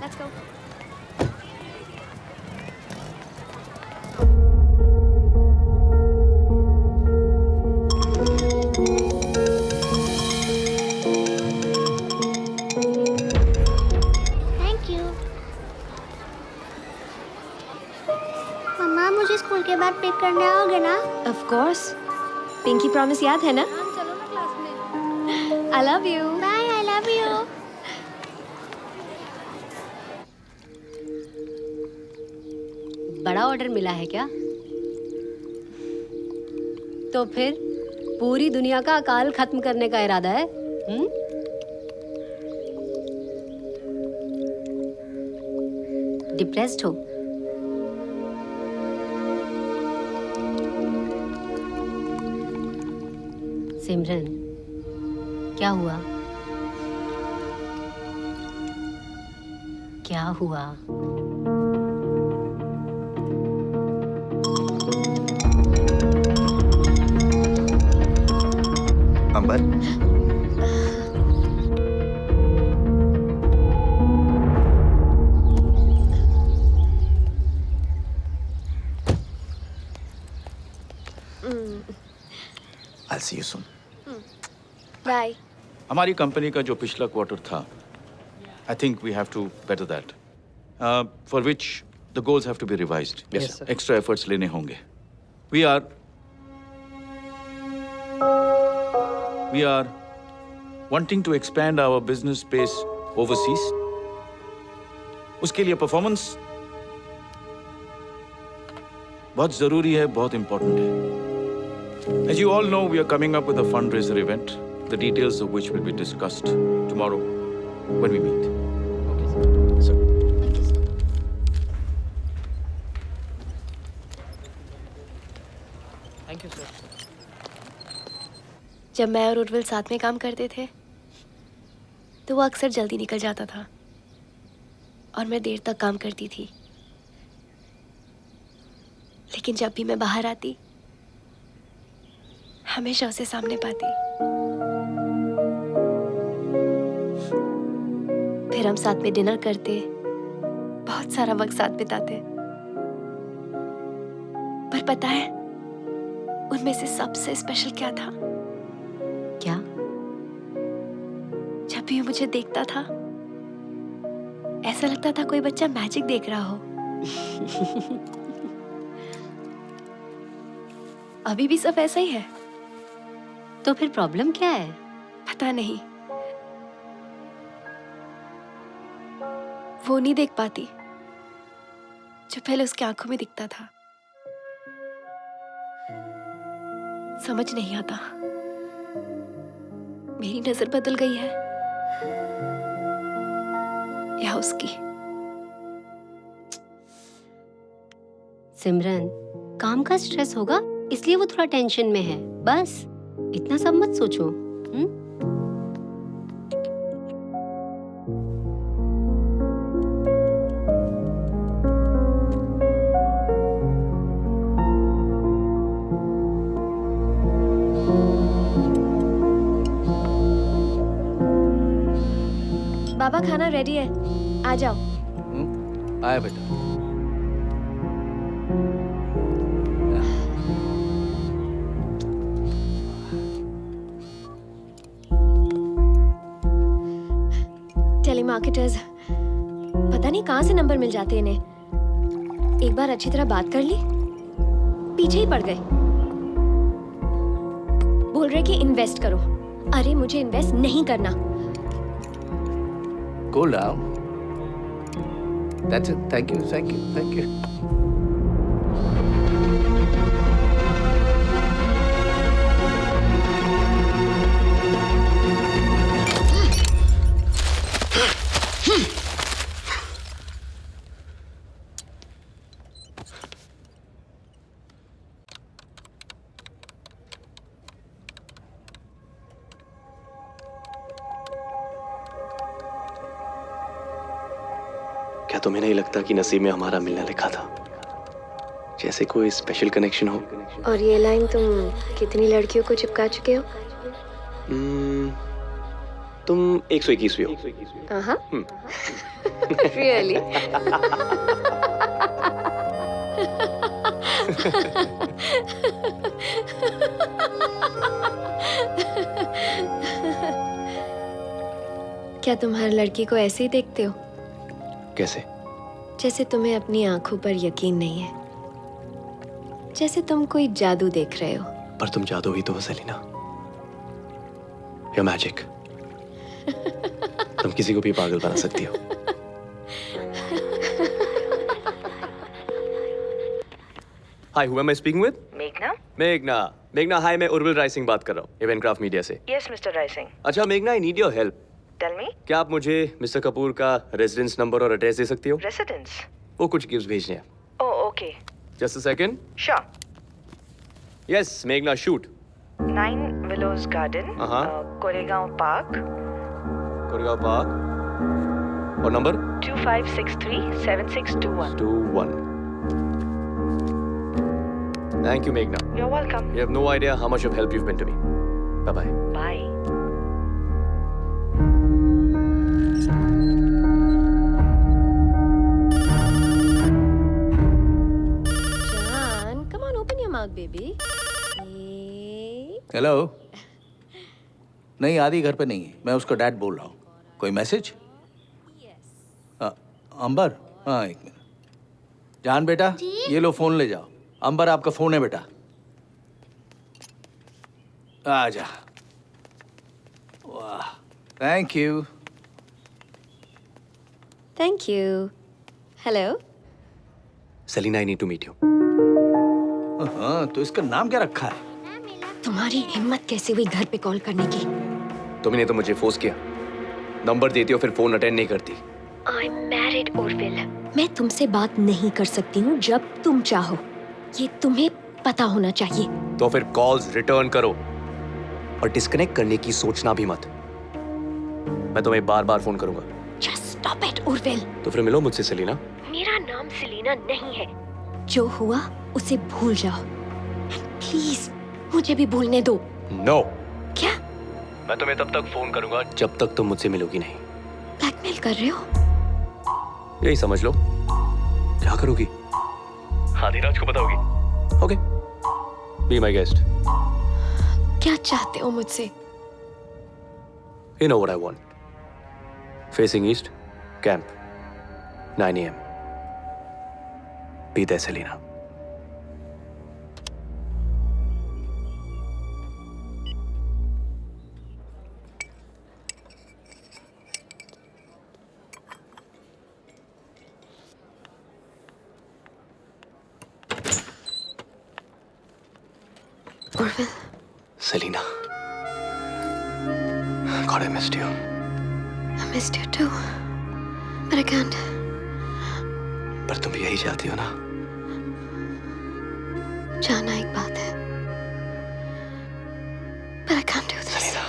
Let's go. Thank you. मम्मा मुझे school के बाद पिक करने आओगे ना? Of course. पिंकी प्रॉमिस याद है ना? चलो ना क्लास में। I love you. Bye, I love you. बड़ा ऑर्डर मिला है क्या? तो फिर पूरी दुनिया का अकाल खत्म करने का इरादा है? डिप्रेस्ड हो? सिमरन, क्या हुआ? क्या हुआ? अंबर, I'll see you soon. Bye. हमारी कंपनी का जो पिछला क्वार्टर था, I think we have to better that, for which the goals have to be revised. Yes, sir. Extra efforts लेने होंगे. We are wanting to expand our business space overseas. उसके लिए performance बहुत जरूरी है, बहुत important है. As you all know, we are coming up with a fundraiser event, the details of which will be discussed tomorrow when we meet. Okay, sir. Thank you, sir. जब मैं और उर्विल साथ में काम करते थे तो वो अक्सर जल्दी निकल जाता था और मैं देर तक काम करती थी, लेकिन जब भी मैं बाहर आती हमेशा उसे सामने पाती। फिर हम साथ में डिनर करते, बहुत सारा वक्त साथ बिताते। पर पता है उनमें से सबसे स्पेशल क्या था? क्या? जब भी वो मुझे देखता था ऐसा लगता था कोई बच्चा मैजिक देख रहा हो। अभी भी सब ऐसा ही है। तो फिर प्रॉब्लम क्या है? पता नहीं, वो नहीं देख पाती जो पहले उसकी आंखों में दिखता था। समझ नहीं आता मेरी नजर बदल गई है या उसकी। सिमरन, काम का स्ट्रेस होगा इसलिए वो थोड़ा टेंशन में है, बस इतना सब मत सोचो। बाबा खाना रेडी है, आ जाओ। आया बेटा। टेलीमार्केटर्स पता नहीं कहां से नंबर मिल जाते इन्हें। एक बार अच्छी तरह बात कर ली, पीछे ही पड़ गए। बोल रहे कि इन्वेस्ट करो। अरे मुझे इन्वेस्ट नहीं करना। Cool down. That's it. Thank you. Thank you. Thank you. क्या तुम्हें नहीं लगता कि नसीब में हमारा मिलना लिखा था, जैसे कोई स्पेशल कनेक्शन हो? और ये लाइन तुम कितनी लड़कियों को चिपका चुके हो? तुम 121वीं हो। रियली? क्या तुम हर लड़की को ऐसे ही देखते हो? कैसे? जैसे तुम्हें अपनी आंखों पर यकीन नहीं है, जैसे तुम कोई जादू देख रहे हो। पर तुम जादू ही तो हो सेलिना, या मैजिक। तुम किसी को भी पागल बना सकती हो। हाय, who am I speaking with? मेघना, हाय, मैं उर्विल राय सिंह बात कर रहा हूँ, इवेंट क्राफ्ट मीडिया से। Yes, Mr. Rising. अच्छा मेघना, I need your help. Tell me. क्या आप मुझे मिस्टर कपूर का रेजिडेंस नंबर और एड्रेस दे सकती हो? Residence. वो कुछ गिफ्ट भेजने हैं। Oh, okay. Just a second. Sure. Yes मेघना, shoot. 9 Willows Garden. Koregaon Park. Koregaon Park और number 2563-7621. 21। Thank you, Meghna. You're welcome. You have no idea how much of help you've been to me. Bye-bye. Bye. John, come on, open your mouth, baby. Hello. नहीं, आदि घर पे नहीं है, मैं उसका dad बोल रहा हूँ। कोई मैसेज? अंबर, हाँ एक मिनट। जान बेटा, ये लो फोन ले जाओ। अंबर आपका फोन है बेटा। आजा। वाह, thank you. Thank you. Hello. Selina, I need to meet you. हाँ, तो इसका नाम क्या रखा है? तुम्हारी हिम्मत कैसे हुई घर पे कॉल करने की? तुमने तो मुझे फोर्स किया। नंबर देती हो फिर फोन अटेंड नहीं करती। I'm married, Orville. मैं तुमसे बात नहीं कर सकती हूँ जब तुम चाहो। ये तुम्हें पता होना चाहिए। तो फिर कॉल्स रिटर्न करो और डिस्कनेक्ट करने की सोचना भी मत। मैं तुम्हें बार-बार फोन करूंगा। Just stop it, Orville. तो फिर मिलो मुझसे सेलिना। मेरा नाम सेलिना नहीं है। जो हुआ उसे भूल जाओ। प्लीज मुझे भी भूलने दो। नो। क्या? मैं तुम्हें तब तक फोन करूंगा जब तक तुम मुझसे मिलोगी नहीं। ब्लैकमेल कर रहे हो? यही समझ लो। क्या करोगी? आदिराज को बताओगी? ओके। Be my guest. क्या चाहते हो मुझसे? You know what I want. Facing east, camp. 9 a.m. Be there, Selina. Orville. Selina. God, I missed you. I missed you too. But I can't. पर तुम भी यही चाहती हो ना? जाना एक बात है। But I can't do this. Selina.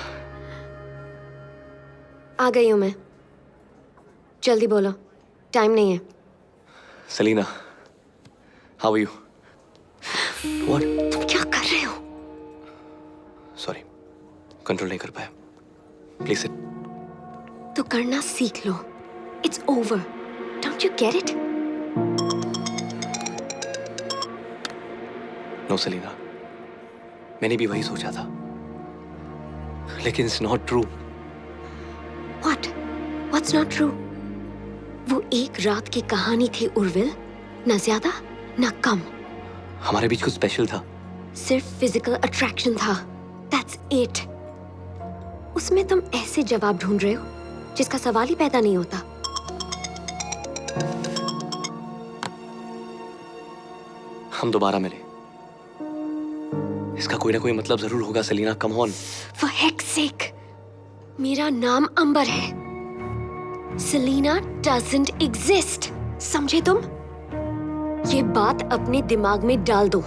आ गई हूँ मैं। जल्दी बोलो। टाइम नहीं है। Selina. How are you? What? तुम क्या कर रहे हो? Sorry. कंट्रोल नहीं कर पाया। Please sit. तो करना सीख लो। It's over. Don't you get it? No, Selina. मैंने भी वही सोचा था। लेकिन it's not true. What? What's not true? वो एक रात की कहानी थी उर्विल, ना ज्यादा ना कम। हमारे बीच कुछ स्पेशल था। सिर्फ फिजिकल अट्रैक्शन था। That's it. उसमें तुम ऐसे जवाब ढूंढ रहे हो जिसका सवाल ही पैदा नहीं होता। हम दोबारा मिले। इसका कोई ना कोई मतलब जरूर होगा Selina, come on. For heck's sake, मेरा नाम अंबर है। Selina doesn't exist. समझे तुम? ये बात अपने दिमाग में डाल दो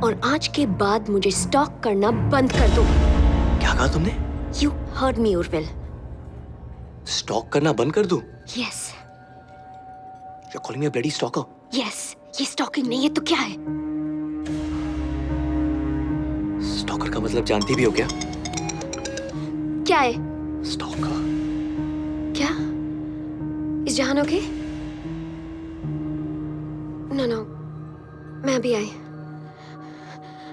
और आज के बाद मुझे स्टॉक करना बंद कर दो। क्या कहा तुमने? You heard me, Orville. Stock करना बंद कर दूं? Yes, You're calling me a bloody stalker? yes. ये स्टॉकिंग नहीं है तो क्या है? स्टॉकर का मतलब जानती भी हो क्या? क्या है? स्टॉकर। क्या? इस जहान ओके? नो, मैं अभी आई।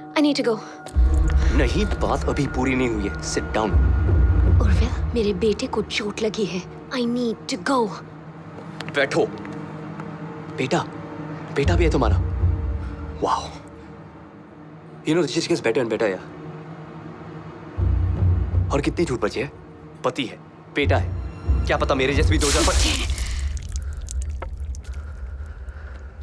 आई नीड टू गो। नहीं, बात अभी पूरी नहीं हुई है। Sit down. उर्विल, मेरे बेटे को चोट लगी है। I need to go. बैठो। बेटा भी है तुम्हारा? Wow. You know this is gets better and better यार। और कितनी झूठ बची है? पति है, बेटा है, क्या पता मेरे जैसे भी 2 4